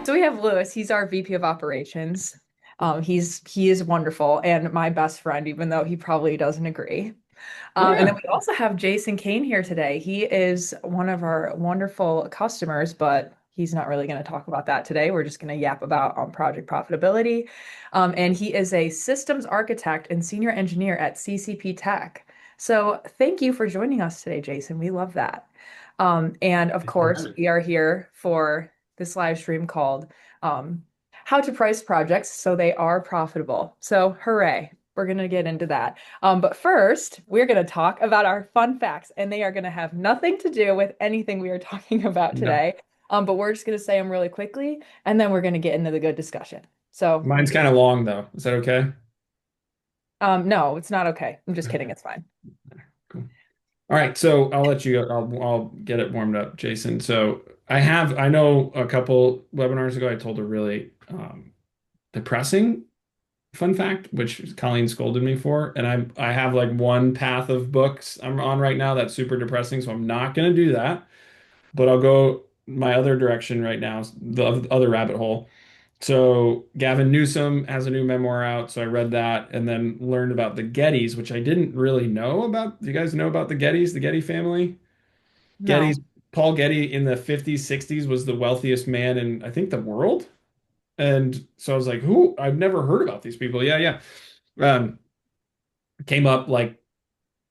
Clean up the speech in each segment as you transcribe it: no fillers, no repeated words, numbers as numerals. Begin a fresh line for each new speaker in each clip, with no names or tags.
So we have Lewis. He's our VP of operations. He is wonderful and my best friend, even though he probably doesn't agree.
Oh
And then
yeah.
we also have Jason Caine here today. He is one of our wonderful customers, but he's not really going to talk about that today. We're just going to yap about project profitability. And he is a systems architect and senior engineer at CCP Tech. So thank you for joining us today, Jason. We love that. And of
Thanks for
course,
having me.
we are here for this live stream called um, How to Price Projects So They Are Profitable. So hooray, we're going to get into that. But first, we're going to talk about our fun facts, and they are going to have nothing to do with anything we are talking about
No.
today. But we're just going to say them really quickly, and then we're going to get into the good discussion. So,
Mine's kind of long though. Is that okay?
no, it's not okay. I'm just kidding.
Okay.
It's fine.
Cool. All right. So I'll let you, I'll get it warmed up, Jason. So I know a couple webinars ago, I told a really depressing fun fact, which Colleen scolded me for. And I have like one path of books I'm on right now that's super depressing. So I'm not going to do that, but I'll go my other direction right now, the other rabbit hole. So Gavin Newsom has a new memoir out, so I read that and then learned about the Gettys, which I didn't really know about. Do you guys know about the Gettys, the Getty family?
No.
Getty's Paul Getty in the 50s, 60s was the wealthiest man in I think the world. And so I was like, who? I've never heard about these people. Yeah, yeah. Um, came up like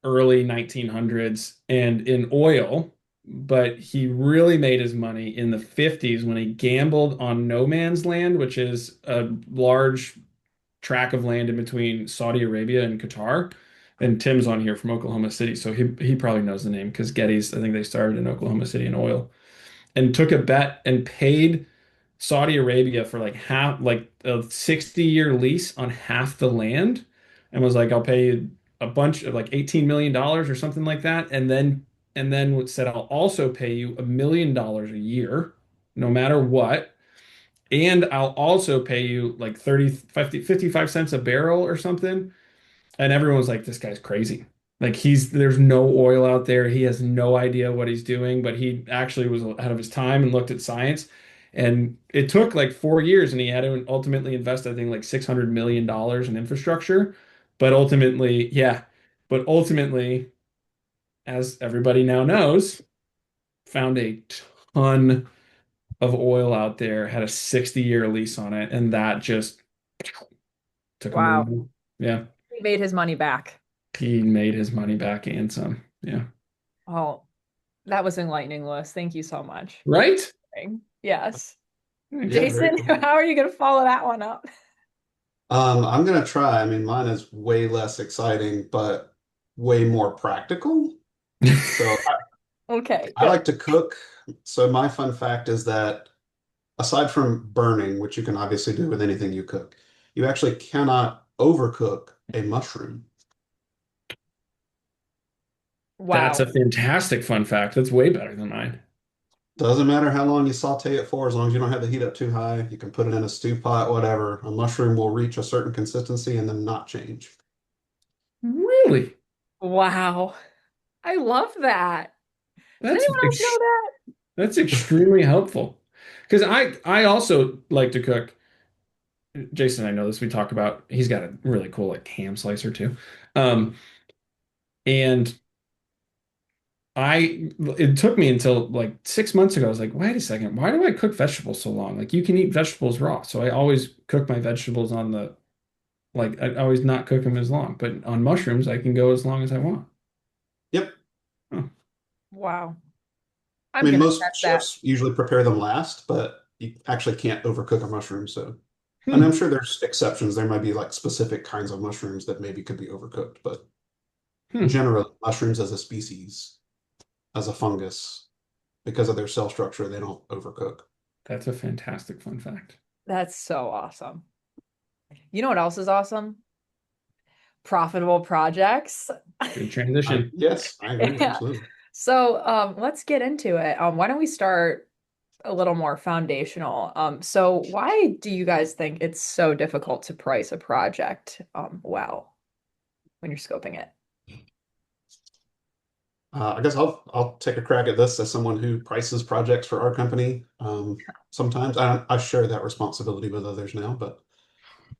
early 1900s and in oil, but he really made his money in the 50s when he gambled on no man's land, which is a large tract of land in between Saudi Arabia and Qatar. And Tim's on here from Oklahoma City, so he probably knows the name because Getty's, I think they started in Oklahoma City in oil and took a bet and paid Saudi Arabia for like half, like a 60-year lease on half the land, and was like, I'll pay you a bunch of like $18 million or something like that, and then said I'll also pay you $1 million a year, no matter what, and I'll also pay you like 30, 50, 55 cents a barrel or something. And everyone was like, this guy's crazy. Like there's no oil out there. He has no idea what he's doing, but he actually was ahead of his time and looked at science. And it took like 4 years and he had to ultimately invest, I think, like $600 million in infrastructure. But ultimately, yeah, but ultimately, as everybody now knows, found a ton of oil out there, had a 60-year lease on it, and that just took him
Wow.
away. Yeah.
He made his money back.
He made his money back and some. Yeah.
Oh, that was enlightening, Lewis. Thank you so much.
Right?
Yes.
Thanks.
Yeah, very
Jason,
cool.
how are you going to follow that one up?
I'm gonna try. I mean, mine is way less exciting, but way more practical. So
Okay,
I
good.
like to cook. So my fun fact is that aside from burning, which you can obviously do with anything you cook, you actually cannot overcook a mushroom.
That's
Wow.
a fantastic fun fact. That's way better than mine.
Doesn't matter how long you saute it for, as long as you don't have the heat up too high. You can put it in a stew pot, whatever. A mushroom will reach a certain consistency and then not change.
Really?
Wow. I love that. Did
That's
anyone else know that?
that's extremely helpful. Because I also like to cook. Jason, I know this. We talk about. He's got a really cool like ham slicer too. Um, and it took me until like 6 months ago. I was like, wait a second, why do I cook vegetables so long? Like you can eat vegetables raw. So I always cook my vegetables on the like I always not cook them as long, but on mushrooms I can go as long as I want.
Yep.
Oh,
Wow.
I
I'm
mean,
gonna
most
test that.
chefs usually prepare them last, but you actually can't overcook a mushroom. So, and I'm
hmm.
sure there's exceptions. There might be like specific kinds of mushrooms that maybe could be overcooked, but
Hmm.
generally, mushrooms as a species, as a fungus, because of their cell structure, they don't overcook.
That's a fantastic fun fact.
That's so awesome. You know what else is awesome? Profitable projects.
Good transition.
Yes, I agree.
Yeah.
Absolutely.
So let's get into it. Why don't we start a little more foundational? So why do you guys think it's so difficult to price a project well when you're scoping it?
I guess I'll take a crack at this as someone who prices projects for our company. Sometimes I share that responsibility with others now, but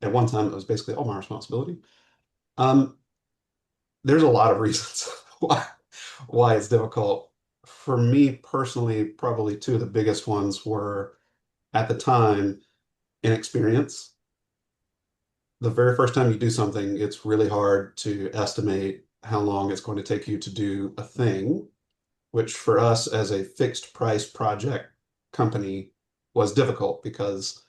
at one time it was basically all my responsibility. Um, there's a lot of reasons why it's difficult. For me personally, probably two of the biggest ones were at the time inexperience. The very first time you do something, it's really hard to estimate how long it's going to take you to do a thing, which for us as a fixed price project company was difficult because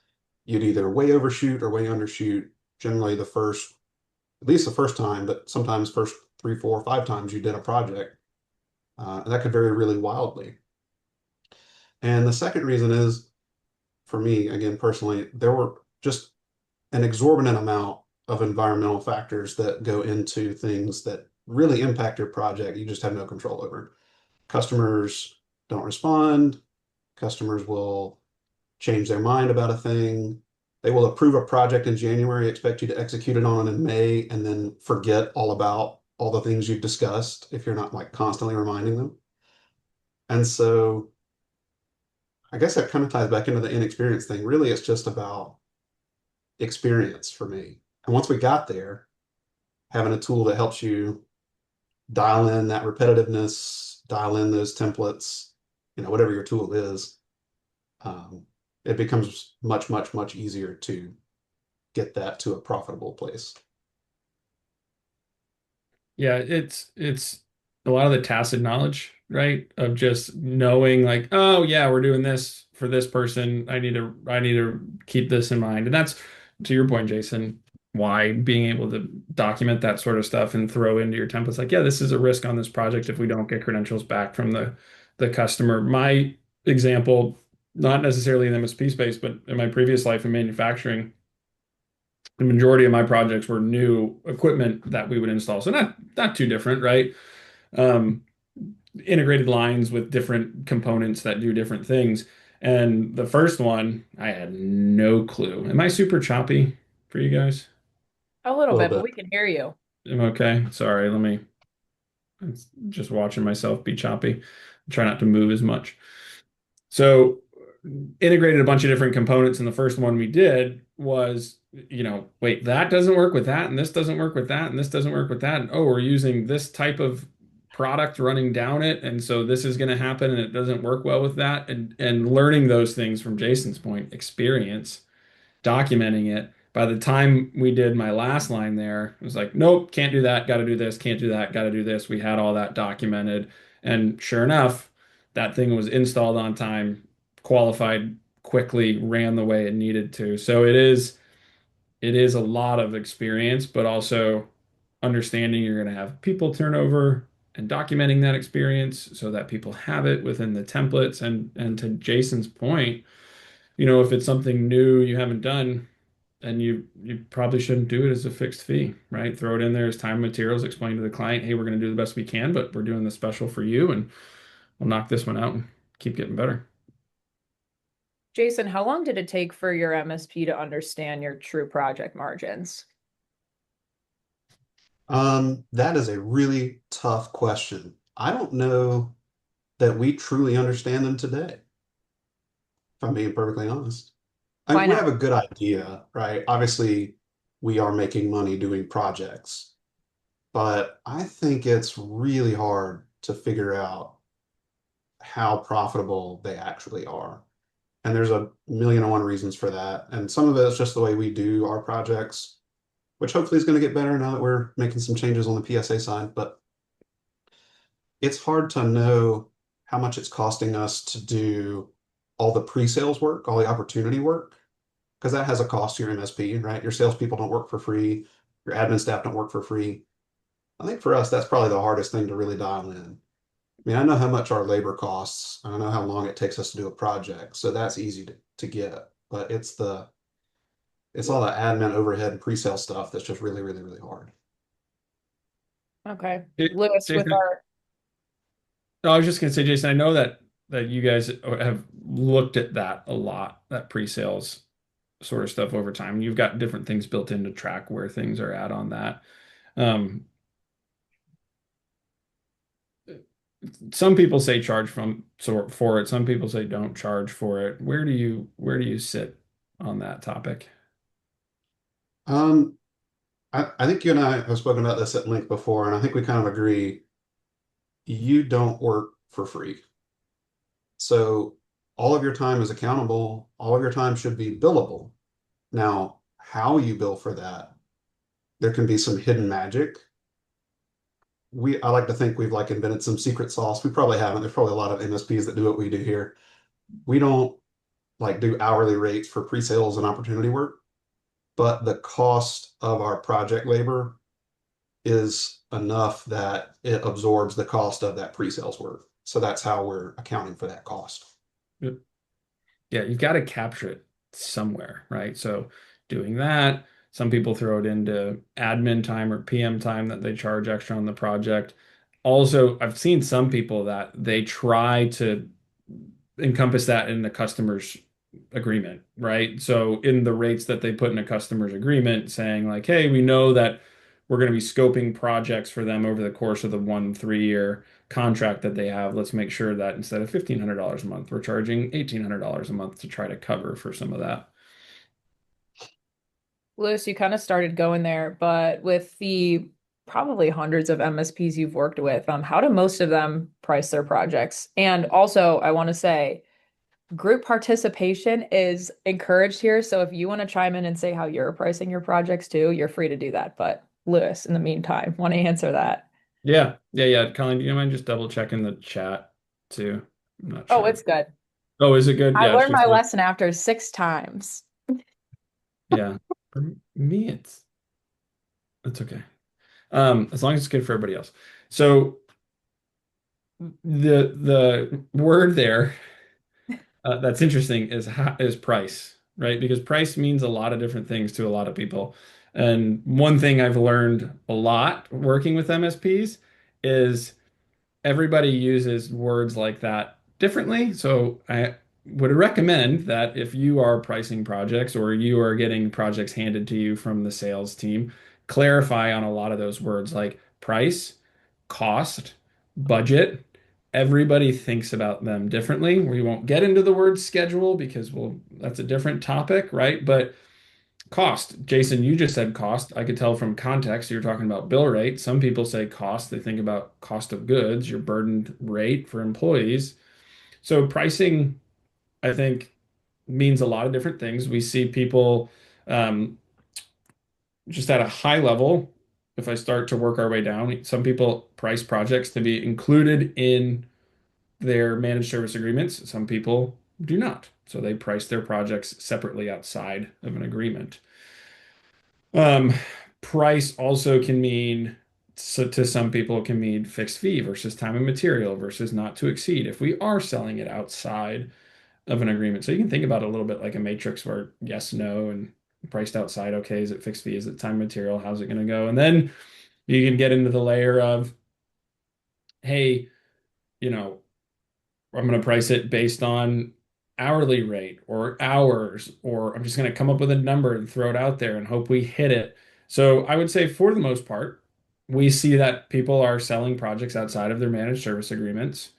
you'd either way overshoot or way undershoot. Generally, at least the first time, but sometimes first three, four, 5 times you did a project, and that could vary really wildly. And the second reason is, for me, again, personally, there were just an exorbitant amount of environmental factors that go into things that really impact your project. You just have no control over. Customers don't respond. Customers will change their mind about a thing. They will approve a project in January, expect you to execute it on it in May, and then forget all about all the things you've discussed if you're not like constantly reminding them. And so I guess that kind of ties back into the inexperience thing. Really, it's just about experience for me. And once we got there, having a tool that helps you dial in that repetitiveness, dial in those templates, whatever your tool is, um, it becomes much, much, much easier to get that to a profitable place.
Yeah, it's a lot of the tacit knowledge, right? Of just knowing like, oh yeah, we're doing this for this person. I need to keep this in mind. And that's to your point, Jason, why being able to document that sort of stuff and throw into your templates like, yeah, this is a risk on this project if we don't get credentials back from the customer. My example, not necessarily in the MSP space, but in my previous life in manufacturing, the majority of my projects were new equipment that we would install. So not too different, right? Um, Integrated lines with different components that do different things. And the first one, I had no clue. Am I super choppy for you guys?
A little
A little
bit, but
bit.
we can hear you.
I'm okay. Sorry, I'm just watching myself be choppy. Try not to move as much. So integrated a bunch of different components, and the first one we did was, wait, that doesn't work with that, and this doesn't work with that, and this doesn't work with that, and oh, we're using this type of product running down it, and so this is going to happen, and it doesn't work well with that, and learning those things from Jason's point, experience, documenting it. By the time we did my last line there, it was like, nope, can't do that, got to do this, can't do that, got to do this. We had all that documented. And sure enough, that thing was installed on time, qualified quickly, ran the way it needed to. So it is a lot of experience, but also understanding you're going to have people turnover and documenting that experience so that people have it within the templates. And to Jason's point, if it's something new you haven't done, and you probably shouldn't do it as a fixed fee, right? Throw it in there as time and materials, explain to the client, hey, we're going to do the best we can, but we're doing the special for you, and we'll knock this one out and keep getting better.
Jason, how long did it take for your MSP to understand your true project margins?
That is a really tough question. I don't know that we truly understand them today, if I'm being perfectly honest.
Why
We have
not?
a good idea, right? Obviously, we are making money doing projects, but I think it's really hard to figure out how profitable they actually are. And there's a million and one reasons for that. And some of it is just the way we do our projects, which hopefully is going to get better now that we're making some changes on the PSA side. But it's hard to know how much it's costing us to do all the pre-sales work, all the opportunity work, because that has a cost to your MSP, right? Your salespeople don't work for free, your admin staff don't work for free. I think for us, that's probably the hardest thing to really dial in. I mean, I know how much our labor costs, and I know how long it takes us to do a project, so that's easy to get. But it's all the admin overhead and pre-sale stuff that's just really, really, really hard.
Okay.
It,
Lewis, with
Jason,
our
no, I was just going to say, Jason, I know that you guys have looked at that a lot, that pre-sales sort of stuff over time. You've got different things built in to track where things are at on that. Um, some people say charge for it. Some people say don't charge for it. Where do you sit on that topic?
Um, I think you and I have spoken about this at length before, and I think we kind of agree you don't work for free. So all of your time is accountable, all of your time should be billable. Now, how you bill for that, there can be some hidden magic. I like to think we've like invented some secret sauce. We probably haven't. There's probably a lot of MSPs that do what we do here. We don't like do hourly rates for pre-sales and opportunity work, but the cost of our project labor is enough that it absorbs the cost of that pre-sales work. So that's how we're accounting for that cost.
Yeah, you've got to capture it somewhere, right? So doing that, some people throw it into admin time or PM time that they charge extra on the project. Also, I've seen some people that they try to encompass that in the customer's agreement, right? So in the rates that they put in a customer's agreement saying like, hey, we know that we're going to be scoping projects for them over the course of the 1 3 year contract that they have. Let's make sure that instead of $1,500 a month, we're charging $1,800 a month to try to cover for some of that.
Lewis, you kind of started going there, but with the probably hundreds of MSPs you've worked with, how do most of them price their projects? And also, I want to say group participation is encouraged here. So if you want to chime in and say how you're pricing your projects too, you're free to do that. But Lewis, in the meantime, want to answer that?
Yeah. Colleen, do you mind just double checking the chat too? I'm not
Oh,
sure.
it's good.
Oh, is it good?
I
Yeah, it's
learned my
just like,
lesson after 6 times.
yeah. For me, it's okay. As long as it's good for everybody else. So the word there that's interesting is price, right? Because price means a lot of different things to a lot of people. And one thing I've learned a lot working with MSPs is everybody uses words like that differently. So I would recommend that if you are pricing projects or you are getting projects handed to you from the sales team, clarify on a lot of those words like price, cost, budget. Everybody thinks about them differently. We won't get into the word schedule because that's a different topic, right? But cost. Jason, you just said cost. I could tell from context you're talking about bill rate. Some people say cost. They think about cost of goods, your burdened rate for employees. So pricing, I think, means a lot of different things. We see people um, just at a high level. If I start to work our way down, some people price projects to be included in their managed service agreements. Some people do not. So they price their projects separately outside of an agreement. Um, price also can mean, so to some people, it can mean fixed fee versus time and material versus not to exceed if we are selling it outside of an agreement. So you can think about it a little bit like a matrix where yes, no, and priced outside, okay, is it fixed fee? Is it time and material? How's it going to go? And then you can get into the layer of, hey, you know, I'm going to price it based on hourly rate or hours, or I'm just going to come up with a number and throw it out there and hope we hit it. So I would say for the most part, we see that people are selling projects outside of their managed service agreements.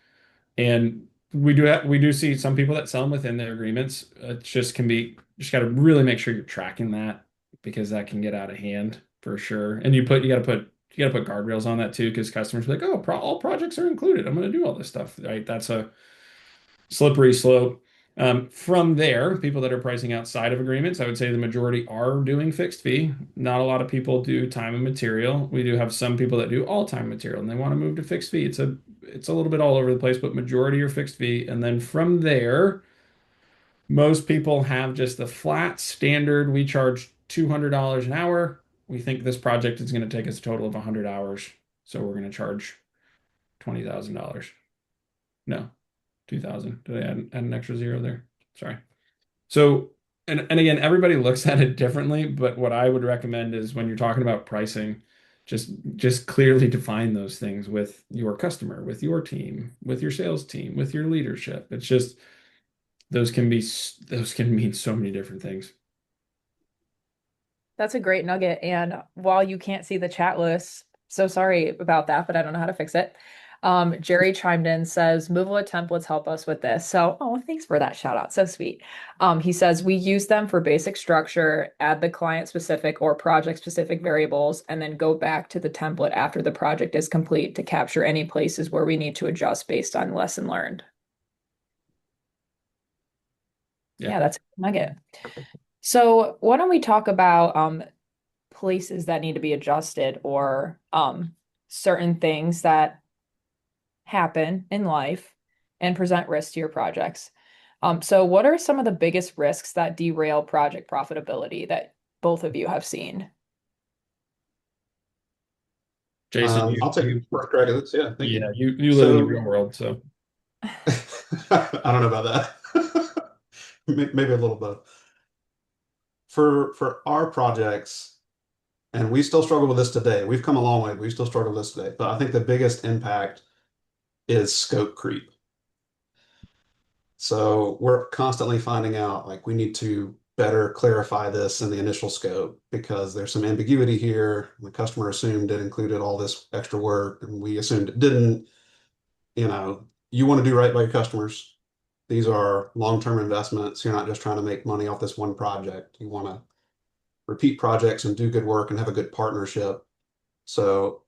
And we do see some people that sell them within their agreements. It just can be just got to really make sure you're tracking that because that can get out of hand for sure. And you got to put guardrails on that too because customers are like, oh, all projects are included. I'm going to do all this stuff, right? That's a slippery slope. From there, people that are pricing outside of agreements, I would say the majority are doing fixed fee. Not a lot of people do time and material. We do have some people that do all time material and they want to move to fixed fee. It's a little bit all over the place, but majority are fixed fee. And then from there, most people have just the flat standard. We charge $200 an hour. We think this project is going to take us a total of 100 hours. So we're going to charge $20,000. No, 2000. Did I add an extra zero there? Sorry. So, and again, everybody looks at it differently, but what I would recommend is when you're talking about pricing, just clearly define those things with your customer, with your team, with your sales team, with your leadership. It's just those can mean so many different things.
That's a great nugget. And while you can't see the chat list, so sorry about that, but I don't know how to fix it. Jerry chimed in, says Moovila templates help us with this. So, oh, thanks for that shout out. So sweet. He says we use them for basic structure, add the client specific or project specific variables, and then go back to the template after the project is complete to capture any places where we need to adjust based on lesson learned. Yeah,
Yeah.
that's a nugget. So why don't we talk about places that need to be adjusted or certain things that happen in life and present risks to your projects. So what are some of the biggest risks that derail project profitability that both of you have seen?
Jason,
I'll take the first crack at this. Yeah, thank you.
you live in the
So
real world, so
I don't know about that. Maybe a little bit. For our projects, and we still struggle with this today. We've come a long way. We still struggle with this today. But I think the biggest impact is scope creep. So we're constantly finding out like we need to better clarify this in the initial scope because there's some ambiguity here. The customer assumed it included all this extra work, and we assumed it didn't. You want to do right by your customers. These are long-term investments. You're not just trying to make money off this one project. You want to repeat projects and do good work and have a good partnership. So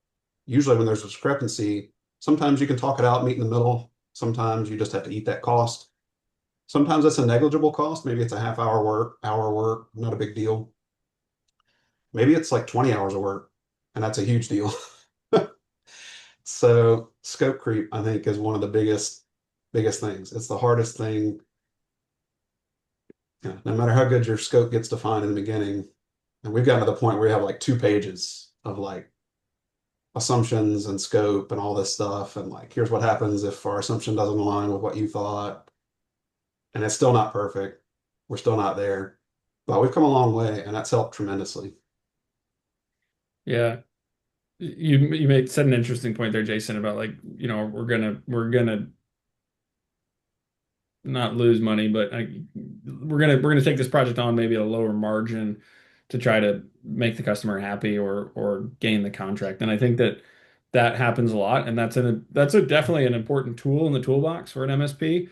usually when there's a discrepancy, sometimes you can talk it out, meet in the middle. Sometimes you just have to eat that cost. Sometimes it's a negligible cost. Maybe it's a hour work, not a big deal. Maybe it's like 20 hours of work, and that's a huge deal. So scope creep, I think, is one of the biggest things. It's the hardest thing. No matter how good your scope gets defined in the beginning, and we've gotten to the point where we have like 2 pages of like assumptions and scope and all this stuff, and like here's what happens if our assumption doesn't align with what you thought, and it's still not perfect. We're still not there, but we've come a long way, and that's helped tremendously.
yeah. You made said an interesting point there, Jason, about like, we're gonna not lose money, but we're gonna take this project on maybe at a lower margin to try to make the customer happy or gain the contract. And I think that that happens a lot, and that's a definitely an important tool in the toolbox for an MSP.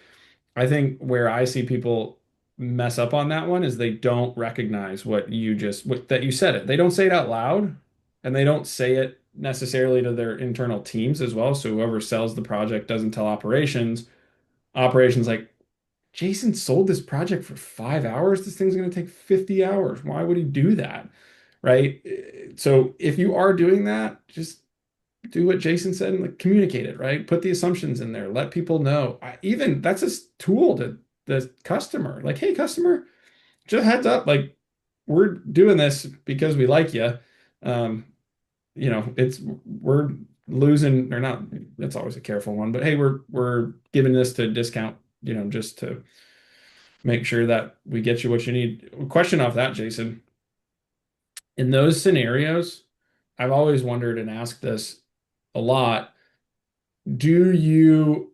I think where I see people mess up on that one is they don't recognize that you said it. They don't say it out loud, and they don't say it necessarily to their internal teams as well. So whoever sells the project doesn't tell operations. Operations like, Jason sold this project for 5 hours. This thing's going to take 50 hours. Why would he do that? Right? So if you are doing that, just do what Jason said and like communicate it, right? Put the assumptions in there. Let people know. Even that's a tool to the customer. Like, hey, customer, just heads up, like we're doing this because we like you. Um, it's we're losing or not. That's always a careful one, but hey, we're giving this to discount, just to make sure that we get you what you need. Question off that, Jason. In those scenarios, I've always wondered and asked this a lot. Do you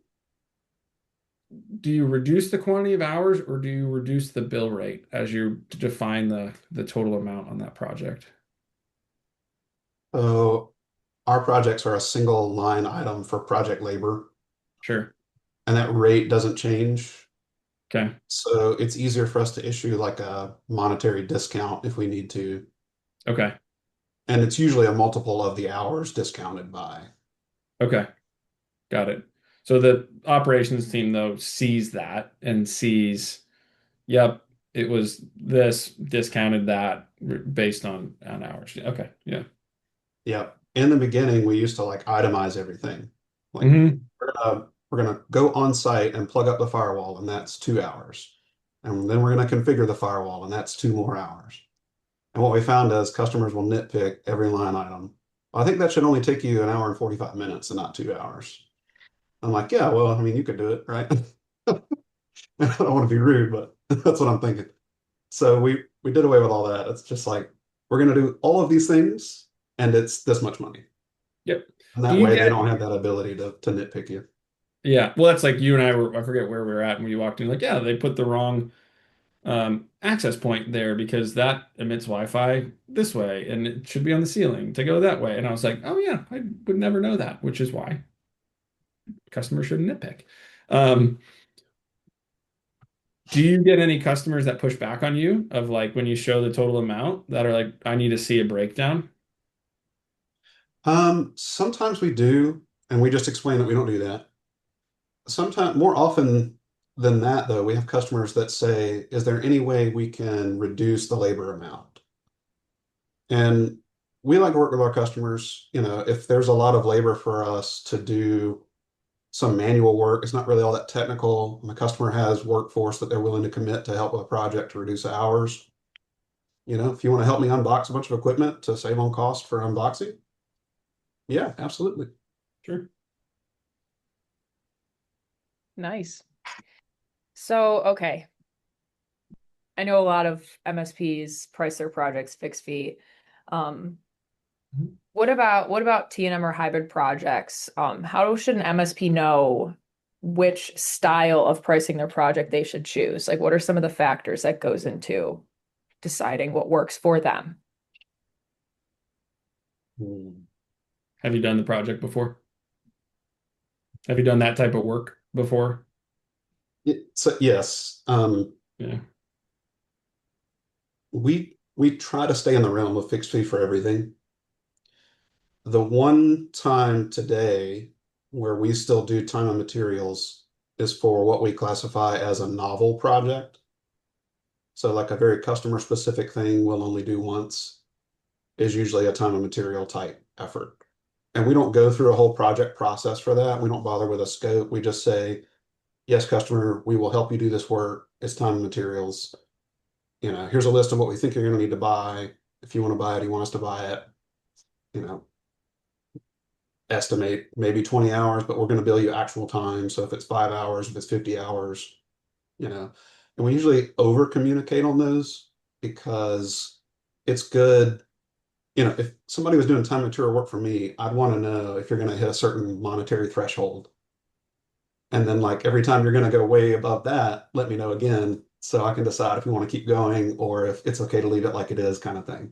do you reduce the quantity of hours or do you reduce the bill rate as you define the total amount on that project?
So our projects are a single line item for project labor,
Sure.
and that rate doesn't change.
Okay.
So it's easier for us to issue like a monetary discount if we need to.
Okay.
And it's usually a multiple of the hours discounted by.
Okay. Got it. So the operations team though sees that and sees, yep, it was this discounted that based on hours. Okay. Yeah.
Yeah. In the beginning, we used to like itemize everything. Like
Hmm.
we're gonna go on site and plug up the firewall, and that's 2 hours. And then we're gonna configure the firewall, and that's 2 more hours. And what we found is customers will nitpick every line item. I think that should only take you an hour and 45 minutes and not 2 hours. I'm like, yeah, well, I mean, you could do it, right? I don't want to be rude, but that's what I'm thinking. So we did away with all that. It's just like we're gonna do all of these things, and it's this much money.
Yep.
And
Do
that
you
way they
get
don't have that ability to nitpick you.
Yeah, well, that's like you and I were, I forget where we were at when you walked in, like, yeah, they put the wrong access point there because that emits Wi-Fi this way and it should be on the ceiling to go that way. And I was like, oh yeah, I would never know that, which is why. customers shouldn't nitpick. Um, do you get any customers that push back on you of like when you show the total amount that are like, I need to see a breakdown?
Sometimes we do, and we just explain that we don't do that. Sometimes, more often than that, though, we have customers that say, is there any way we can reduce the labor amount? And we like to work with our customers. If there's a lot of labor for us to do some manual work, it's not really all that technical, and the customer has workforce that they're willing to commit to help with a project to reduce hours. If you want to help me unbox a bunch of equipment to save on cost for unboxing, yeah, absolutely.
Sure.
Nice. So, okay. I know a lot of MSPs price their projects fixed fee. Um,
Mhm.
what about T&M or hybrid projects? How should an MSP know which style of pricing their project they should choose? Like, what are some of the factors that goes into deciding what works for them?
Hmm.
Have you done the project before? Have you done that type of work before?
So yes,
Yeah.
we try to stay in the realm of fixed fee for everything. The one time today where we still do time and materials is for what we classify as a novel project. So like a very customer specific thing we'll only do once is usually a time and material type effort. And we don't go through a whole project process for that. We don't bother with a scope. We just say, yes, customer, we will help you do this work. It's time and materials. Here's a list of what we think you're going to need to buy. If you want to buy it, you want us to buy it, you know, estimate maybe 20 hours, but we're going to bill you actual time. So if it's 5 hours, if it's 50 hours, you know, and we usually over communicate on those because it's good. If somebody was doing time and material work for me, I'd want to know if you're going to hit a certain monetary threshold. And then like every time you're going to go way above that, let me know again so I can decide if you want to keep going or if it's okay to leave it like it is kind of thing.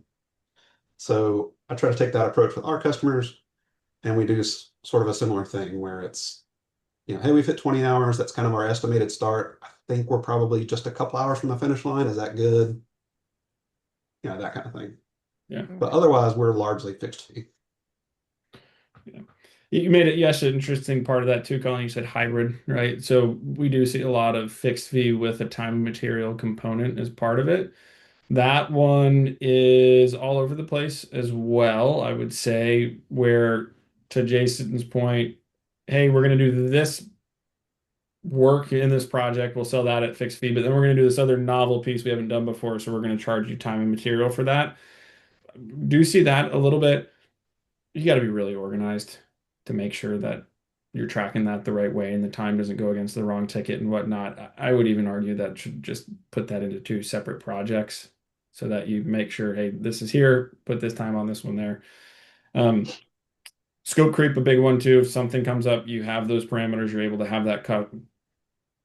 So I try to take that approach with our customers, and we do sort of a similar thing where it's, hey, we've hit 20 hours. That's kind of our estimated start. I think we're probably just a couple hours from the finish line. Is that good? That kind of thing.
Yeah.
But otherwise, we're largely fixed fee.
Yeah. You made it, yes, an interesting part of that too, Colin. You said hybrid, right? So we do see a lot of fixed fee with a time and material component as part of it. That one is all over the place as well, I would say, where to Jason's point, hey, we're going to do this work in this project, we'll sell that at fixed fee, but then we're going to do this other novel piece we haven't done before, so we're going to charge you time and material for that. Do see that a little bit. You got to be really organized to make sure that you're tracking that the right way and the time doesn't go against the wrong ticket and whatnot. I would even argue that should just put that into two separate projects so that you make sure, hey, this is here, put this time on this one there. Um, Scope creep, a big one too. If something comes up, you have those parameters, you're able to have that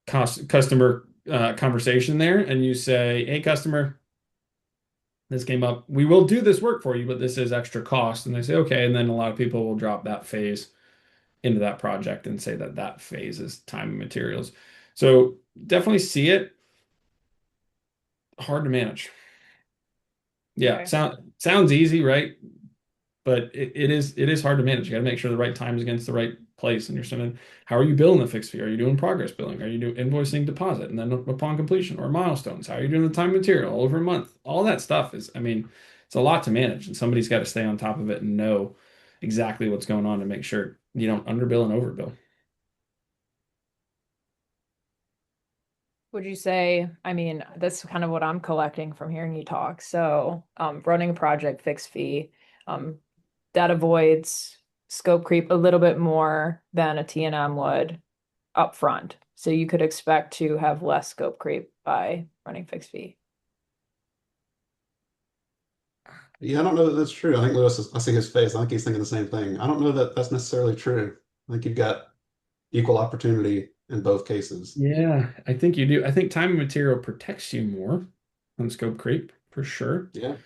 customer conversation there, and you say, hey, customer, this came up. We will do this work for you, but this is extra cost. And they say, okay. And then a lot of people will drop that phase into that project and say that that phase is time and materials. So definitely see it. Hard to manage. Yeah,
Okay.
sounds easy, right? But it is hard to manage. You got to make sure the right time is against the right place. And you're sending, how are you billing the fixed fee? Are you doing progress billing? Are you doing invoicing deposit? And then upon completion or milestones, how are you doing the time material all over a month? All that stuff is, I mean, it's a lot to manage, and somebody's got to stay on top of it and know exactly what's going on to make sure you don't underbill and overbill.
Would you say, I mean, that's kind of what I'm collecting from hearing you talk. So, running a project fixed fee, um, that avoids scope creep a little bit more than a T&M would upfront. So you could expect to have less scope creep by running fixed fee.
Yeah, I don't know that that's true. I think I see his face. I think he's thinking the same thing. I don't know that that's necessarily true. I think you've got equal opportunity in both cases.
Yeah, I think you do. I think time and material protects you more on scope creep for sure.
Yeah.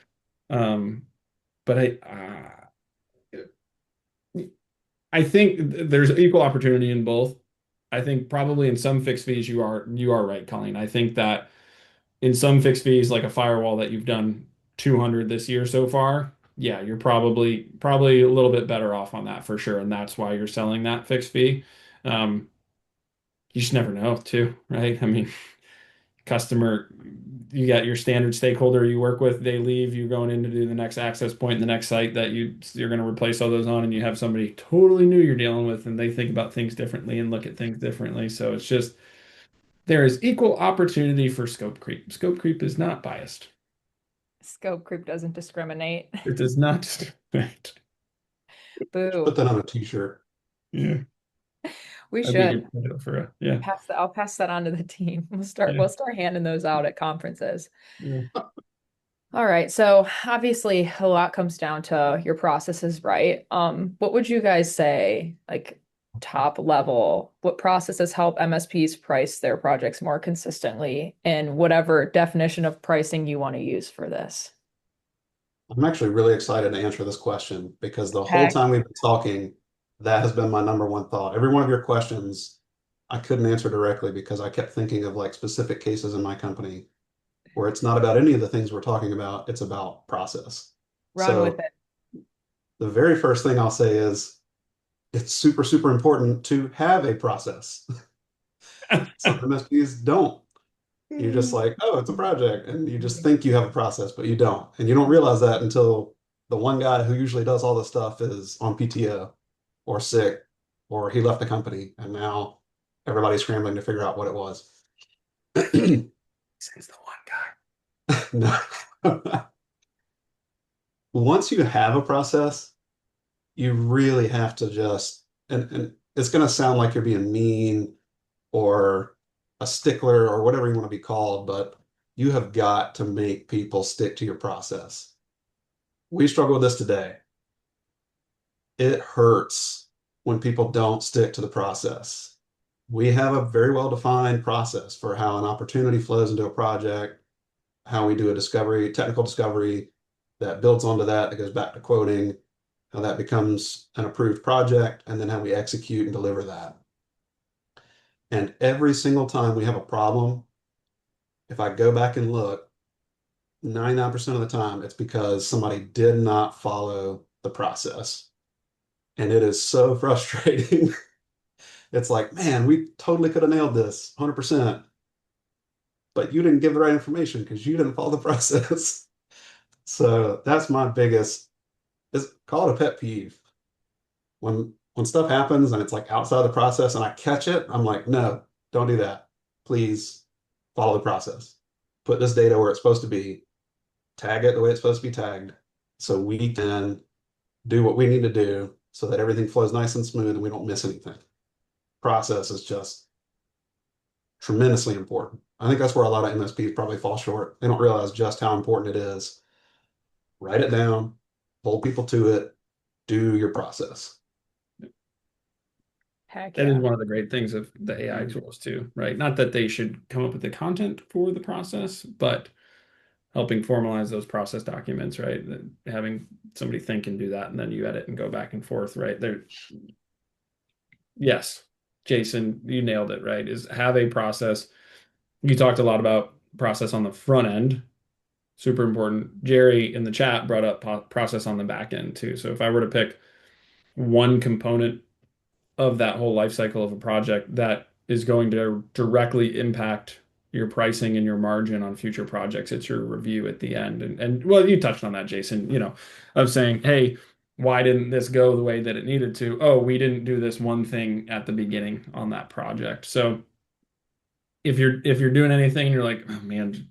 Um, but I think there's equal opportunity in both. I think probably in some fixed fees you are right, Colleen. I think that in some fixed fees, like a firewall that you've done 200 this year so far, yeah, you're probably a little bit better off on that for sure, and that's why you're selling that fixed fee. Um, you just never know, too, right? I mean, customer, you got your standard stakeholder you work with, they leave, you're going in to do the next access point in the next site that you're going to replace all those on, and you have somebody totally new you're dealing with, and they think about things differently and look at things differently. So it's just there is equal opportunity for scope creep. Scope creep is not biased.
Scope creep doesn't discriminate.
It does not. Right.
Put
Boo.
that on a t-shirt.
Yeah.
We
That'd be a
should
good title for a yeah.
I'll pass that on to the team.
Yeah.
We'll start handing those out at conferences.
Yeah.
All right. So obviously a lot comes down to your processes, right? What would you guys say, like top level, what processes help MSPs price their projects more consistently and whatever definition of pricing you want to use for this?
I'm actually really excited to answer this question because the whole
Heck,
time we've been talking, that has been my number one thought. Every one of your questions, I couldn't answer directly because I kept thinking of like specific cases in my company where it's not about any of the things we're talking about, it's about process.
run with
So
it.
the very first thing I'll say is it's super, super important to have a process. Some MSPs don't. You're just like, oh, it's a project. And you just think you have a process, but you don't. And you don't realize that until the one guy who usually does all this stuff is on PTO or sick or he left the company. And now everybody's scrambling to figure out what it was.
This is the one guy.
No. Once you have a process, you really have to just, and it's going to sound like you're being mean or a stickler or whatever you want to be called, but you have got to make people stick to your process. We struggle with this today. It hurts when people don't stick to the process. We have a very well-defined process for how an opportunity flows into a project, how we do a discovery, technical discovery that builds onto that, that goes back to quoting, how that becomes an approved project, and then how we execute and deliver that. And every single time we have a problem, if I go back and look, 99% of the time, it's because somebody did not follow the process. And it is so frustrating. It's like, man, we totally could have nailed this 100%, but you didn't give the right information because you didn't follow the process. So that's my biggest, is call it a pet peeve. When stuff happens and it's like outside the process and I catch it, I'm like, no, don't do that. Please follow the process. Put this data where it's supposed to be, tag it the way it's supposed to be tagged, so we can do what we need to do so that everything flows nice and smooth and we don't miss anything. Process is just tremendously important. I think that's where a lot of MSPs probably fall short. They don't realize just how important it is. Write it down, hold people to it, do your process.
Heck
That is
yeah.
one of the great things of the AI tools too, right? Not that they should come up with the content for the process, but helping formalize those process documents, right? Having somebody think and do that, and then you edit and go back and forth, right? There, yes, Jason, you nailed it, right? Is have a process. You talked a lot about process on the front end, super important. Jerry in the chat brought up process on the back end too. So if I were to pick one component of that whole life cycle of a project that is going to directly impact your pricing and your margin on future projects. It's your review at the end. And well, you touched on that, Jason, of saying, hey, why didn't this go the way that it needed to? Oh, we didn't do this one thing at the beginning on that project. So if you're doing anything and you're like, oh man,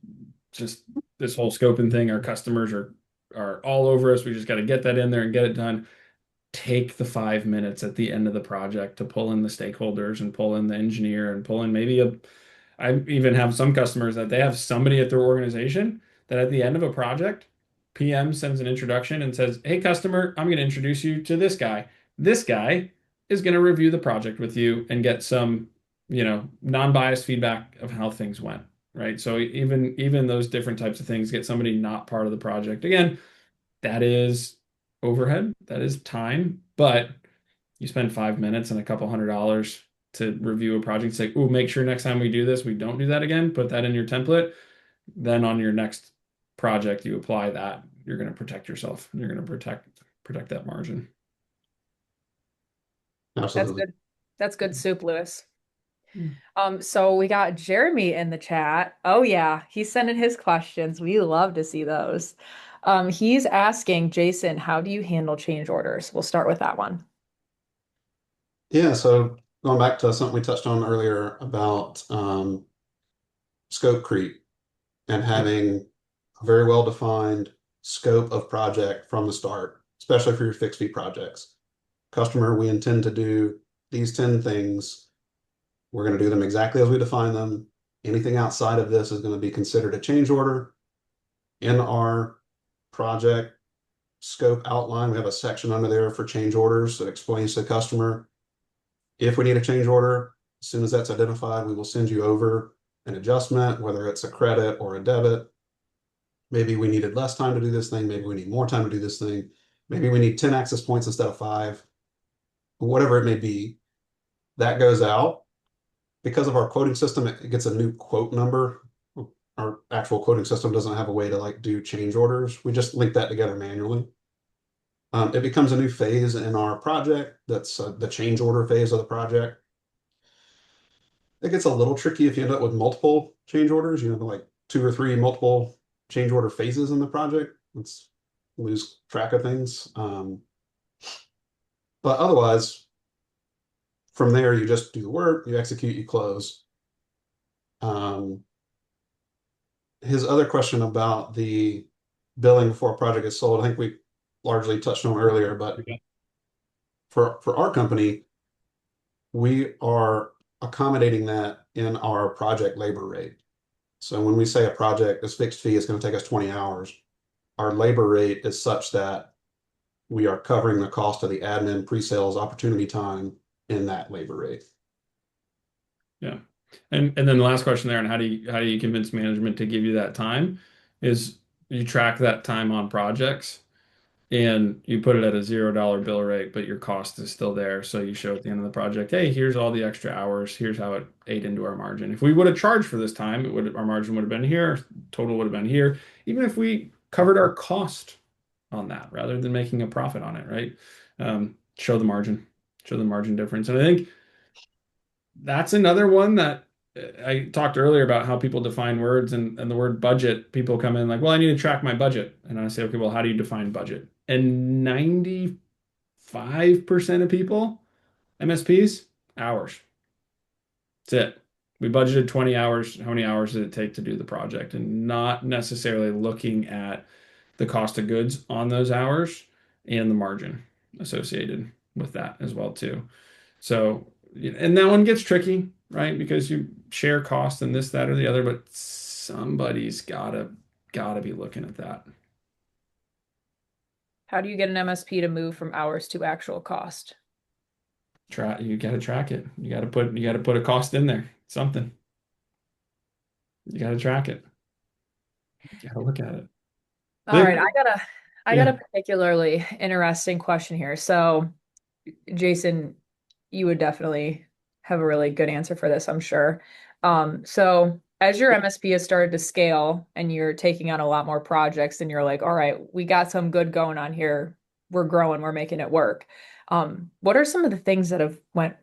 just this whole scoping thing, our customers are all over us. We just got to get that in there and get it done. Take the 5 minutes at the end of the project to pull in the stakeholders and pull in the engineer and pull in I even have some customers that they have somebody at their organization that at the end of a project, PM sends an introduction and says, hey, customer, I'm going to introduce you to this guy. This guy is going to review the project with you and get some, non-biased feedback of how things went. Right. So even those different types of things get somebody not part of the project. Again, that is overhead, that is time, but you spend 5 minutes and a couple $100 to review a project, say, oh, make sure next time we do this, we don't do that again. Put that in your template. Then on your next project, you apply that. You're going to protect yourself. You're going to protect that margin.
That's
Absolutely.
good. That's good soup, Lewis.
Hmm.
So we got Jeremy in the chat. Oh yeah, he's sending his questions. We love to see those. He's asking, Jason, how do you handle change orders? We'll start with that one.
Yeah, so going back to something we touched on earlier about scope creep and having a very well-defined scope of project from the start, especially for your fixed fee projects. Customer, we intend to do these 10 things. We're going to do them exactly as we define them. Anything outside of this is going to be considered a change order. In our project scope outline, we have a section under there for change orders that explains to the customer, if we need a change order, as soon as that's identified, we will send you over an adjustment, whether it's a credit or a debit. Maybe we needed less time to do this thing. Maybe we need more time to do this thing. Maybe we need 10 access points instead of 5, whatever it may be. That goes out. Because of our quoting system, it gets a new quote number. Our actual quoting system doesn't have a way to like do change orders. We just link that together manually. It becomes a new phase in our project. That's the change order phase of the project. It gets a little tricky if you end up with multiple change orders, like 2 or 3 multiple change order phases in the project. Let's lose track of things. But otherwise, from there, you just do the work, you execute, you close. His other question about the billing before a project is sold, I think we largely touched on earlier, but for our company, we are accommodating that in our project labor rate. So when we say a project is fixed fee, it's going to take us 20 hours. Our labor rate is such that we are covering the cost of the admin, pre-sales, opportunity time in that labor rate.
Yeah. And then the last question there, and how do you convince management to give you that time, is you track that time on projects and you put it at a $0 bill rate, but your cost is still there. So you show at the end of the project, hey, here's all the extra hours. Here's how it ate into our margin. If we would have charged for this time, our margin would have been here, total would have been here, even if we covered our cost on that rather than making a profit on it, right? Show the margin difference. And I think that's another one that I talked earlier about how people define words and the word budget. People come in like, well, I need to track my budget. And I say, okay, well, how do you define budget? And 95% of people, MSPs, hours. That's it. We budgeted 20 hours. How many hours did it take to do the project? And not necessarily looking at the cost of goods on those hours and the margin associated with that as well too. So, and that one gets tricky, right? Because you share cost and this, that, or the other, but somebody's gotta be looking at that.
How do you get an MSP to move from hours to actual cost?
You gotta track it. You gotta put a cost in there. Something. You gotta track it. You gotta look at it.
All right, I got a
Yeah.
particularly interesting question here. So, Jason, you would definitely have a really good answer for this, I'm sure. So as your MSP has started to scale and you're taking on a lot more projects and you're like, all right, we got some good going on here. We're growing, we're making it work. What are some of the things that have went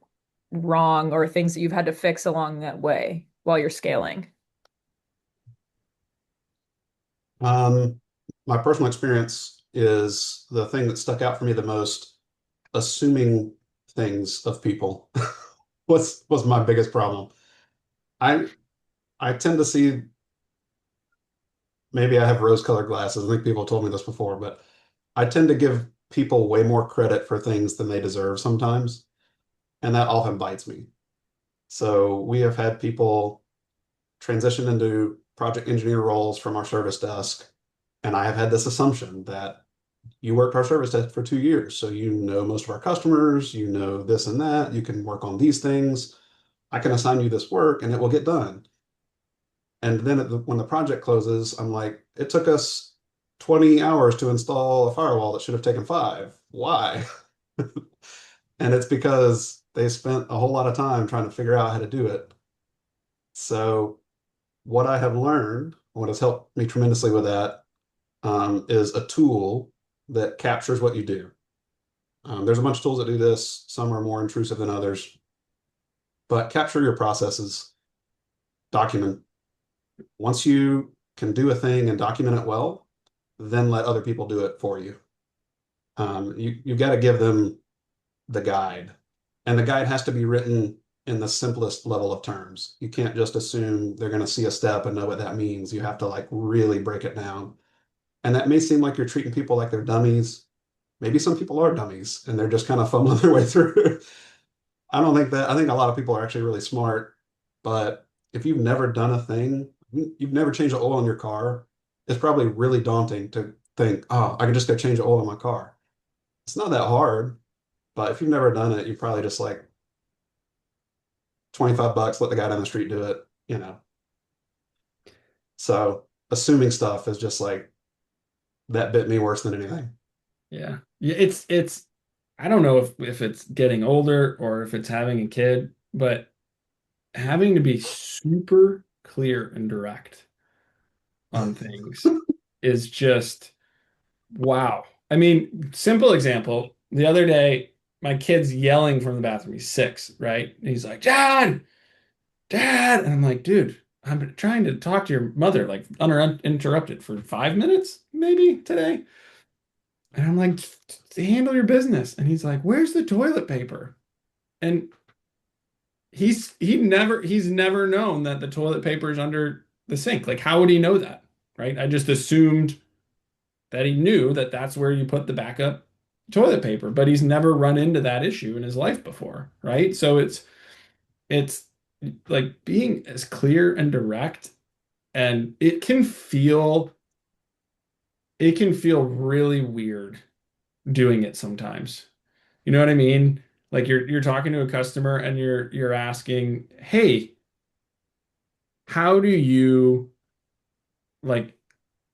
wrong or things that you've had to fix along that way while you're scaling?
Um, my personal experience is the thing that stuck out for me the most, assuming things of people was my biggest problem. I I tend to see, maybe I have rose-colored glasses. I think people told me this before, but I tend to give people way more credit for things than they deserve sometimes, and that often bites me. So we have had people transition into project engineer roles from our service desk, and I have had this assumption that you worked our service desk for 2 years, so you know most of our customers, you know this and that, you can work on these things. I can assign you this work and it will get done. And then when the project closes, I'm like, it took us 20 hours to install a firewall that should have taken 5. Why? And it's because they spent a whole lot of time trying to figure out how to do it. So what I have learned, what has helped me tremendously with that, is a tool that captures what you do. There's a bunch of tools that do this. Some are more intrusive than others, but capture your processes, document. Once you can do a thing and document it well, then let other people do it for you. You got to give them the guide, and the guide has to be written in the simplest level of terms. You can't just assume they're going to see a step and know what that means. You have to like really break it down. And that may seem like you're treating people like they're dummies. Maybe some people are dummies and they're just kind of fumbling their way through. I don't think that. I think a lot of people are actually really smart, but if you've never done a thing, you've never changed the oil in your car, it's probably really daunting to think, oh, I can just go change the oil in my car. It's not that hard, but if you've never done it, you probably just like 25 bucks, let the guy down the street do it, you know. So assuming stuff is just like that bit me worse than anything.
Yeah. Yeah, it's I don't know if it's getting older or if it's having a kid, but having to be super clear and direct on things is just wow. I mean, simple example. The other day, my kid's yelling from the bathroom. He's 6, right? And he's like, Dad, Dad. And I'm like, dude, I'm trying to talk to your mother, like uninterrupted for 5 minutes, maybe today. And I'm like, handle your business. And he's like, where's the toilet paper? And he's never known that the toilet paper is under the sink. Like, how would he know that? Right? I just assumed that he knew that that's where you put the backup toilet paper, but he's never run into that issue in his life before, right? So it's like being as clear and direct, and it can feel really weird doing it sometimes. You know what I mean? Like you're talking to a customer and you're asking, "Hey, how do you like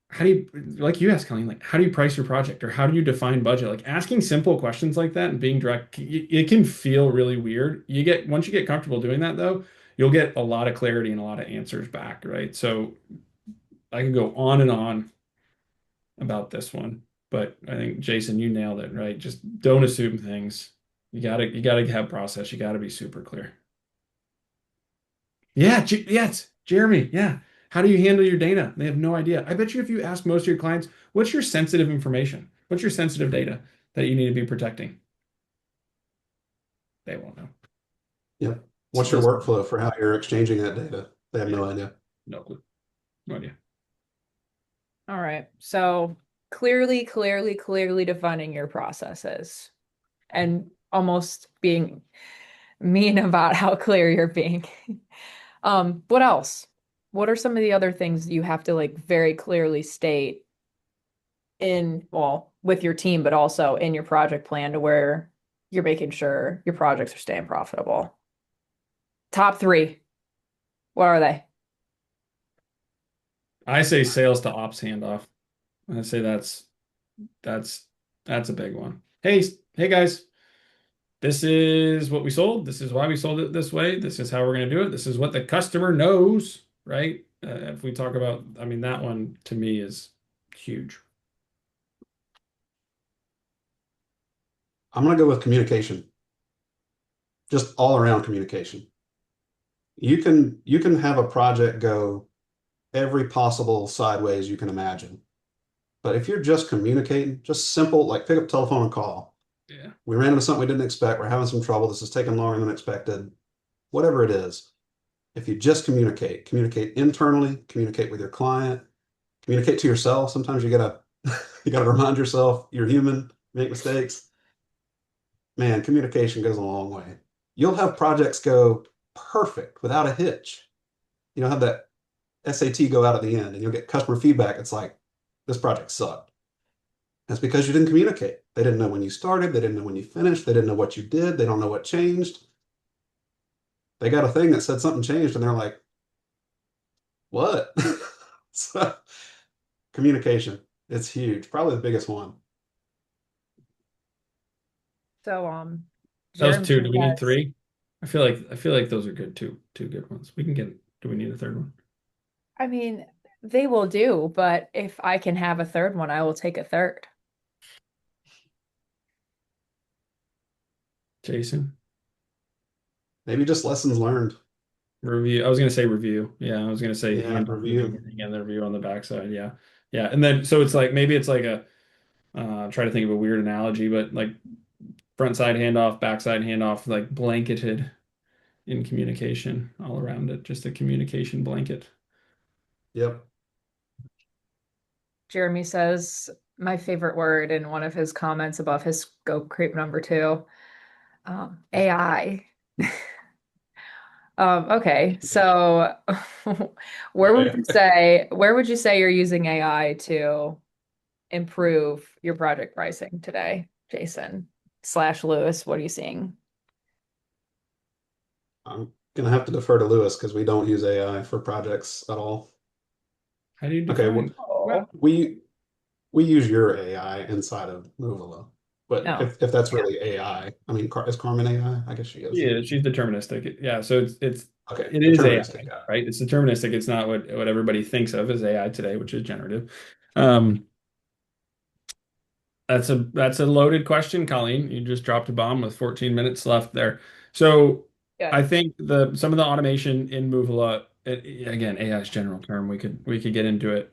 how do you like you asked Colleen, like how do you price your project or how do you define budget?" Like asking simple questions like that and being direct, it can feel really weird. Once you get comfortable doing that though, you'll get a lot of clarity and a lot of answers back, right? So I can go on and on about this one, but I think Jason, you nailed it, right? Just don't assume things. You gotta have process. You gotta be super clear. Yeah, yes, Jeremy. Yeah. How do you handle your data? They have no idea. I bet you if you ask most of your clients, what's your sensitive information? What's your sensitive data that you need to be protecting? They won't know.
Yep.
So
What's your
listen,
workflow for how you're exchanging that data? They have
yeah,
no idea.
no clue. No idea.
All right. So clearly defining your processes and almost being mean about how clear you're being. What else? What are some of the other things you have to like very clearly state in, well, with your team, but also in your project plan to where you're making sure your projects are staying profitable? Top three. What are they?
I say sales to ops handoff. I say that's that's a big one. Hey guys, this is what we sold. This is why we sold it this way. This is how we're going to do it. This is what the customer knows, right? If we talk about, I mean, that one to me is huge.
I'm going to go with communication, just all around communication. You can have a project go every possible sideways you can imagine. But if you're just communicating, just simple, like pick up the telephone and call.
Yeah.
We ran into something we didn't expect. We're having some trouble. This is taking longer than expected. Whatever it is, if you just communicate internally, communicate with your client, communicate to yourself. Sometimes you gotta you gotta remind yourself you're human, make mistakes. Man, communication goes a long way. You'll have projects go perfect without a hitch. You'll have that SAT go out at the end and you'll get customer feedback. It's like, this project sucked. That's because you didn't communicate. They didn't know when you started. They didn't know when you finished. They didn't know what you did. They don't know what changed. They got a thing that said something changed and they're like, what? So, communication, it's huge. Probably the biggest one.
So,
That was
Jeremy
two. Do we need
says,
three? I feel like those are good. Two good ones. We can get. Do we need a third one?
I mean, they will do, but if I can have a third one, I will take a third.
Jason,
Maybe just lessons learned.
review. I was gonna say review. Yeah, I was gonna say
Yeah,
hand off the
review.
beginning and the review on the backside. Yeah, yeah. And then so it's like maybe it's like a try to think of a weird analogy, but like front side handoff, backside handoff, like blanketed in communication all around it, just a communication blanket.
Yep.
Jeremy says, my favorite word in one of his comments above his scope creep number two, AI. Okay, so where would you say you're using AI to improve your project pricing today, Jason slash Lewis? What are you seeing?
I'm gonna have to defer to Lewis because we don't use AI for projects at all.
How do you
Okay,
define? Well,
Oh,
we use your AI inside of Moovila, but
no.
if that's really AI, I mean, is Carmen AI? I guess she is.
yeah, she's deterministic. Yeah, so
Okay,
it is
deterministic
AI,
AI.
right? It's deterministic. It's not what everybody thinks of as AI today, which is generative. Um, that's a loaded question, Colleen. You just dropped a bomb with 14 minutes left there. So I
Good.
think the some of the automation in Moovila, again, AI is general term. We could get into it.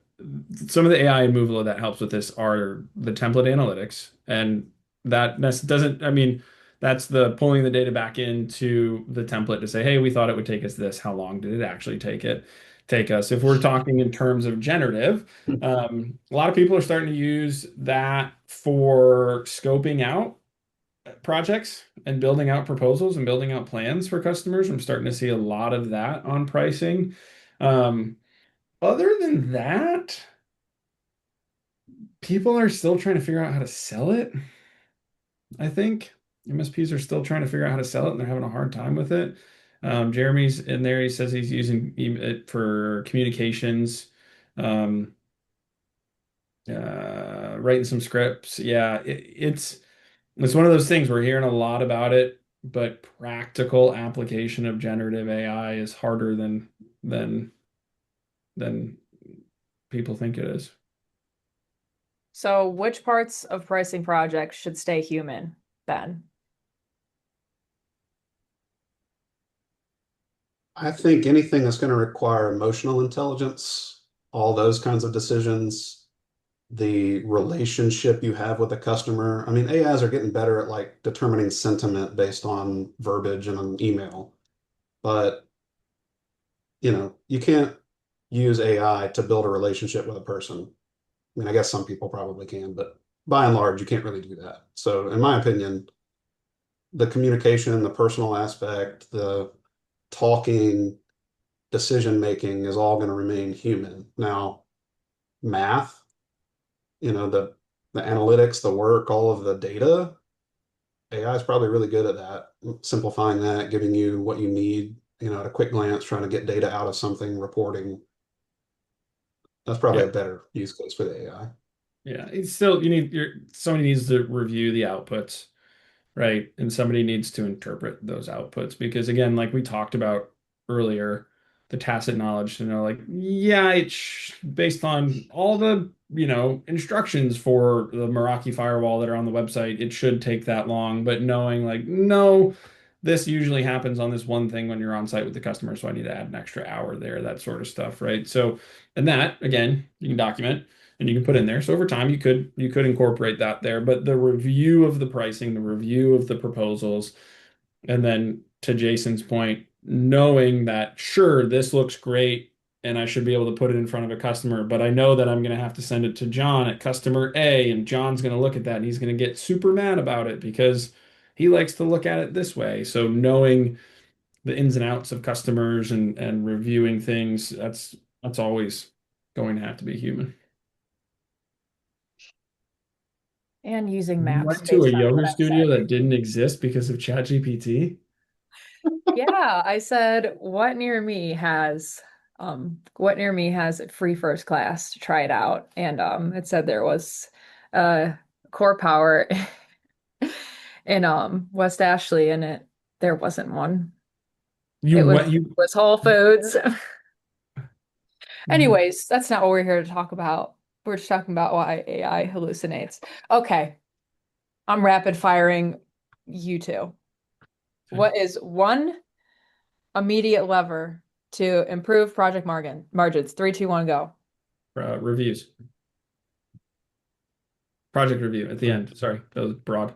Some of the AI in Moovila that helps with this are the template analytics, and doesn't. I mean, that's the pulling the data back into the template to say, hey, we thought it would take us this. How long did it actually take us? If we're talking in terms of generative. A lot of people are starting to use that for scoping out projects and building out proposals and building out plans for customers. I'm starting to see a lot of that on pricing. Um, Other than that, people are still trying to figure out how to sell it. I think MSPs are still trying to figure out how to sell it and they're having a hard time with it. Jeremy's in there. He says he's using it for communications. Um, Writing some scripts. Yeah, it's one of those things we're hearing a lot about it, but practical application of generative AI is harder than than people think it is.
So which parts of pricing projects should stay human then?
I think anything that's going to require emotional intelligence, all those kinds of decisions, the relationship you have with the customer. I mean, AIs are getting better at like determining sentiment based on verbiage in an email, but you can't use AI to build a relationship with a person. I mean, I guess some people probably can, but by and large, you can't really do that. So, in my opinion, the communication, the personal aspect, the talking, decision making is all going to remain human. Now, math, the analytics, the work, all of the data, AI is probably really good at that, simplifying that, giving you what you need, at a quick glance, trying to get data out of something, reporting. That's probably
Yeah,
a better use case for the AI.
yeah. It's still somebody needs to review the outputs, right? And somebody needs to interpret those outputs because again, like we talked about earlier, the tacit knowledge to know like, yeah, it's based on all the, instructions for the Meraki firewall that are on the website, it should take that long, but knowing like, no, this usually happens on this one thing when you're on site with the customer, so I need to add an extra hour there, that sort of stuff, right? So, and that again, you can document and you can put in there. So over time, you could incorporate that there. But the review of the pricing, the review of the proposals, and then to Jason's point, knowing that sure, this looks great and I should be able to put it in front of a customer, but I know that I'm going to have to send it to John at customer A, and John's going to look at that and he's going to get super mad about it because he likes to look at it this way. So knowing the ins and outs of customers and reviewing things, that's always going to have to be human.
And using
You
maps
went to a
based on what
yoga
I
studio
said.
that didn't exist because of ChatGPT?
Yeah, I said what near me has free first class to try it out. And it said there was core power in West Ashley, and there wasn't one.
You
It was
what you
Whole Foods.
Mhm.
Anyways, that's not what we're here to talk about. We're just talking about why AI hallucinates. Okay, I'm rapid firing you two.
Okay.
What is one immediate lever to improve project margins? Three, two, one, go.
Reviews. Project review at the end. Sorry, that was broad.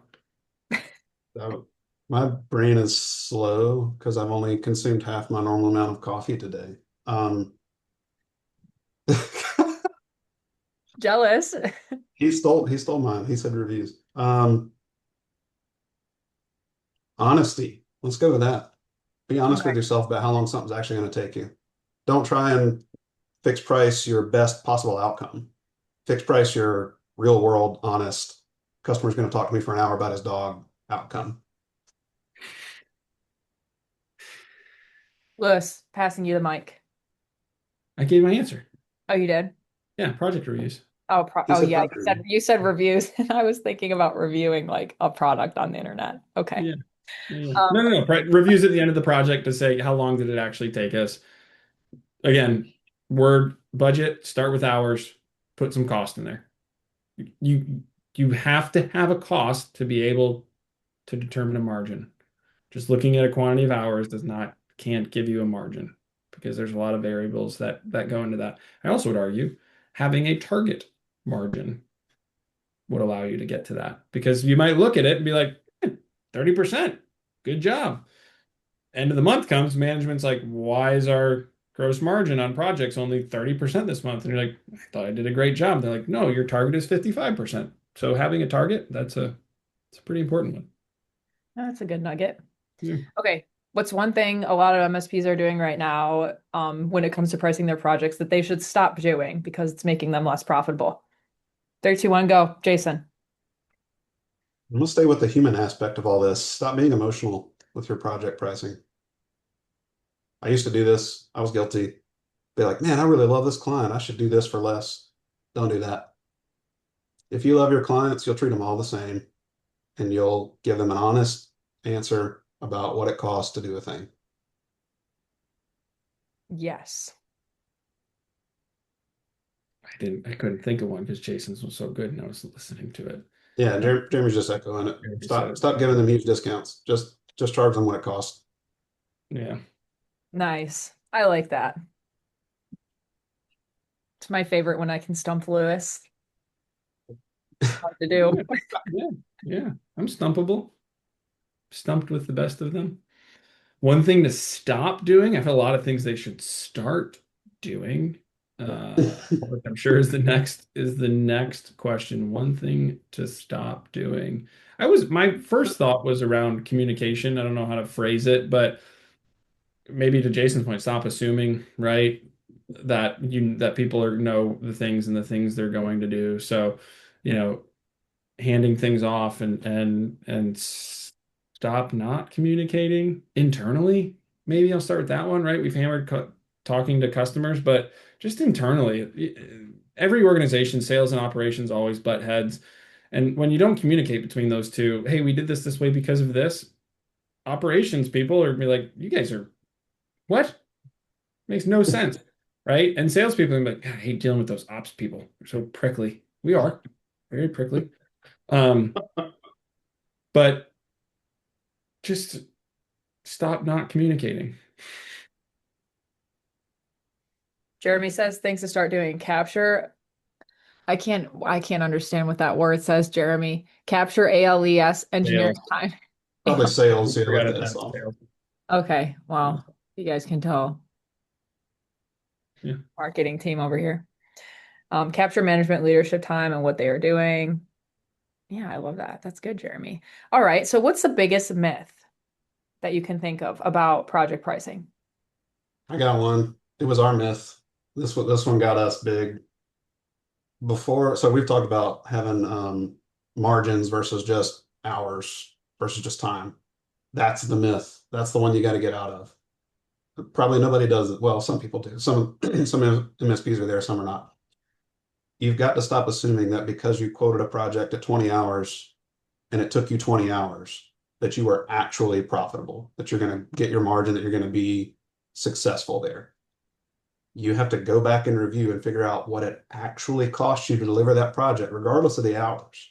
My brain is slow because I've only consumed half my normal amount of coffee today.
Jealous.
he stole mine. He said reviews. Honesty. Let's go with that. Be honest with
Okay.
yourself about how long something's actually going to take you. Don't try and fix price your best possible outcome. Fix price your real world, honest. Customer's going to talk to me for an hour about his dog outcome.
Lewis, passing you the mic.
I gave my answer.
Oh, you did?
Yeah, project reviews.
He said
Yeah,
project review.
you said reviews, and I was thinking about reviewing like a product on the internet. Okay.
Yeah. Yeah.
Um,
No. Reviews at the end of the project to say how long did it actually take us. Again, word budget, start with hours, put some cost in there. You you have to have a cost to be able to determine a margin. Just looking at a quantity of hours can't give you a margin because there's a lot of variables that go into that. I also would argue having a target margin would allow you to get to that because you might look at it and be like, 30%, good job. End of the month comes, management's like, why is our gross margin on projects only 30% this month? And you're like, I thought I did a great job. They're like, no, your target is 55%. So having a target, it's a pretty important one.
that's a good nugget.
Yeah.
Okay. What's one thing a lot of MSPs are doing right now, when it comes to pricing their projects that they should stop doing because it's making them less profitable? Three, two, one, go. Jason.
I'm gonna stay with the human aspect of all this. Stop being emotional with your project pricing. I used to do this. I was guilty. Be like, man, I really love this client. I should do this for less. Don't do that. If you love your clients, you'll treat them all the same and you'll give them an honest answer about what it costs to do a thing.
Yes.
I couldn't think of one because Jason's was so good and I was listening to it.
Yeah, Jeremy's just echoing it.
Jeremy said
Stop,
it.
stop giving them huge discounts. Just charge them what it costs.
Yeah.
Nice. I like that. It's my favorite when I can stump Lewis. Hard to do.
Yeah. Yeah. Yeah. I'm stumpable. Stumped with the best of them. One thing to stop doing, I have a lot of things they should start doing. Which I'm sure is the next question. One thing to stop doing. My first thought was around communication. I don't know how to phrase it, but maybe to Jason's point, stop assuming, right? That people know the things and the things they're going to do. So, you know, handing things off and stop not communicating internally. Maybe I'll start with that one, right? We've hammered talking to customers, but just internally, every organization, sales and operations always butt heads. And when you don't communicate between those two, hey, we did this way because of this, operations people are be like, you guys are what? Makes no sense, right? And salespeople are like, God, I hate dealing with those ops people. They're so prickly. We are very prickly. Um, but just stop not communicating.
Jeremy says things to start doing. Capture. I can't understand what that word says, Jeremy. Capture ALES engineering
Sales.
time.
Probably sales.
We
Yeah,
forgot
left
it.
the S
That's
off.
sales.
Okay, well, you guys can tell
Yeah.
marketing team over here. Capture management leadership time and what they are doing. Yeah, I love that. That's good, Jeremy. All right, so what's the biggest myth that you can think of about project pricing?
I got one. It was our myth. This one got us big before. So we've talked about having margins versus just hours versus just time. That's the myth. That's the one you got to get out of. Probably nobody does it. Well, some people do. Some MSPs are there, some are not. You've got to stop assuming that because you quoted a project at 20 hours, and it took you 20 hours, that you are actually profitable, that you're going to get your margin, that you're going to be successful there. You have to go back and review and figure out what it actually costs you to deliver that project, regardless of the hours,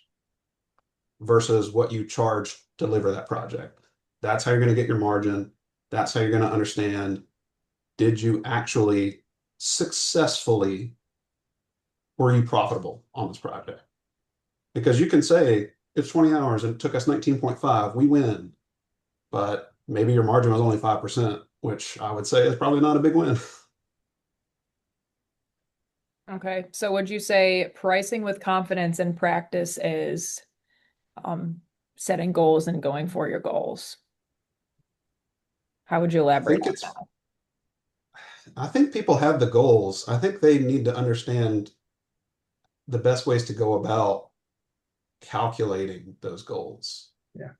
versus what you charge to deliver that project. That's how you're going to get your margin. That's how you're going to understand, did you actually successfully, were you profitable on this project? Because you can say it's 20 hours and it took us 19.5, we win. But maybe your margin was only 5%, which I would say is probably not a big win.
Okay. So would you say pricing with confidence and practice is setting goals and going for your goals? How would you
I
elaborate
think
on
it's,
that?
I think people have the goals. I think they need to understand the best ways to go about calculating those goals.
Yeah.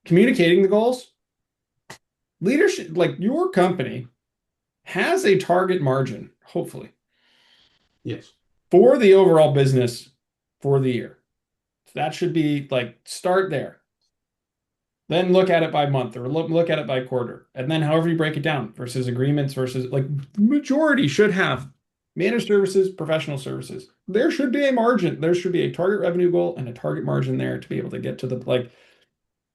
Communicating the goals. Leadership, like your company has a target margin, hopefully,
Yes.
for the overall business for the year. So that should be like start there. Then look at it by month or look at it by quarter. And then however you break it down versus agreements versus like the majority should have managed services, professional services. There should be a margin. There should be a target revenue goal and a target margin there to be able to get to the like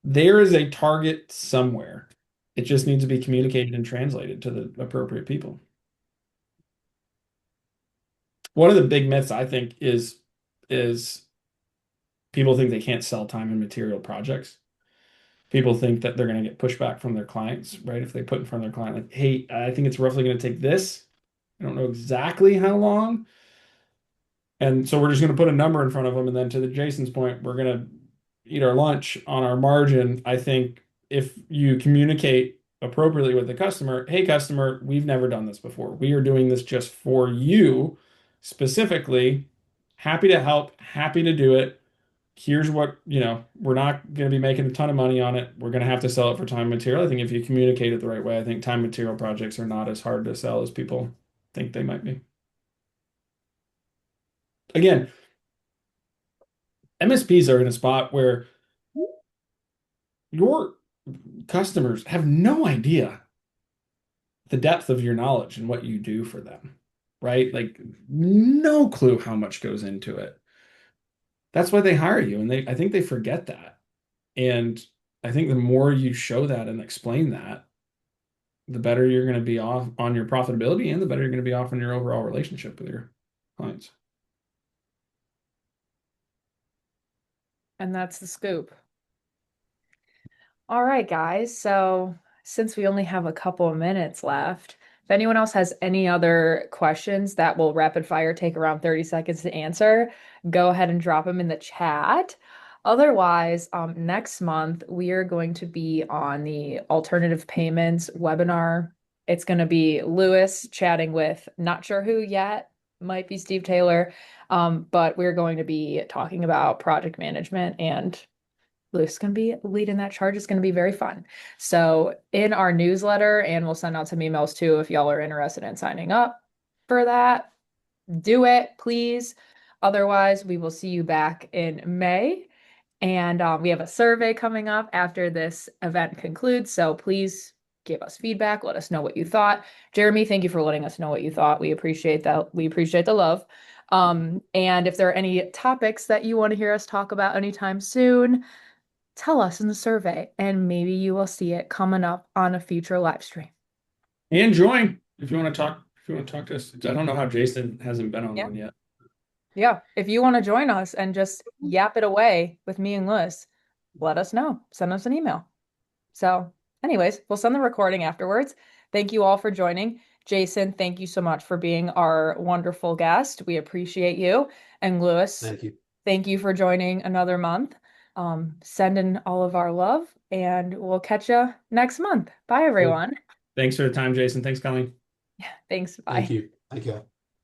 there is a target somewhere. It just needs to be communicated and translated to the appropriate people. One of the big myths I think is people think they can't sell time and material projects. People think that they're going to get pushback from their clients, right? If they put in front of their client, like, hey, I think it's roughly going to take this. I don't know exactly how long. And so we're just going to put a number in front of them. And then to the Jason's point, we're going to eat our lunch on our margin. I think if you communicate appropriately with the customer, hey, customer, we've never done this before. We are doing this just for you specifically. Happy to help, happy to do it. Here's what, we're not going to be making a ton of money on it. We're going to have to sell it for time and material. I think if you communicate it the right way, I think time and material projects are not as hard to sell as people think they might be. Again, MSPs are in a spot where your customers have no idea the depth of your knowledge and what you do for them, right? Like no clue how much goes into it. That's why they hire you. And I think they forget that. And I think the more you show that and explain that, the better you're going to be off on your profitability and the better you're going to be off in your overall relationship with your clients.
And that's the scoop. All right, guys. So since we only have a couple of minutes left, if anyone else has any other questions that will rapid fire take around 30 seconds to answer, go ahead and drop them in the chat. Otherwise, next month we are going to be on the alternative payments webinar. It's going to be Lewis chatting with not sure who yet, might be Steve Taylor, but we're going to be talking about project management and Luke's going to be leading that charge. It's going to be very fun. So in our newsletter, and we'll send out some emails too if y'all are interested in signing up for that. Do it, please. Otherwise, we will see you back in May. And we have a survey coming up after this event concludes. So please give us feedback. Let us know what you thought. Jeremy, thank you for letting us know what you thought. We appreciate that. We appreciate the love. And if there are any topics that you want to hear us talk about anytime soon, tell us in the survey, and maybe you will see it coming up on a future live stream.
And join if you want to talk. If you want to talk to us, I don't know how Jason hasn't been on
Yeah.
one yet.
Yeah, if you want to join us and just yap it away with me and Liz, let us know. Send us an email. So, anyways, we'll send the recording afterwards. Thank you all for joining. Jason, thank you so much for being our wonderful guest. We appreciate you. And Lewis,
Thank you.
thank you for joining another month. Sending all of our love, and we'll catch you next month. Bye, everyone.
Thanks for the time, Jason. Thanks, Colleen.
Thanks.
Thank
Bye.
you. Thank you.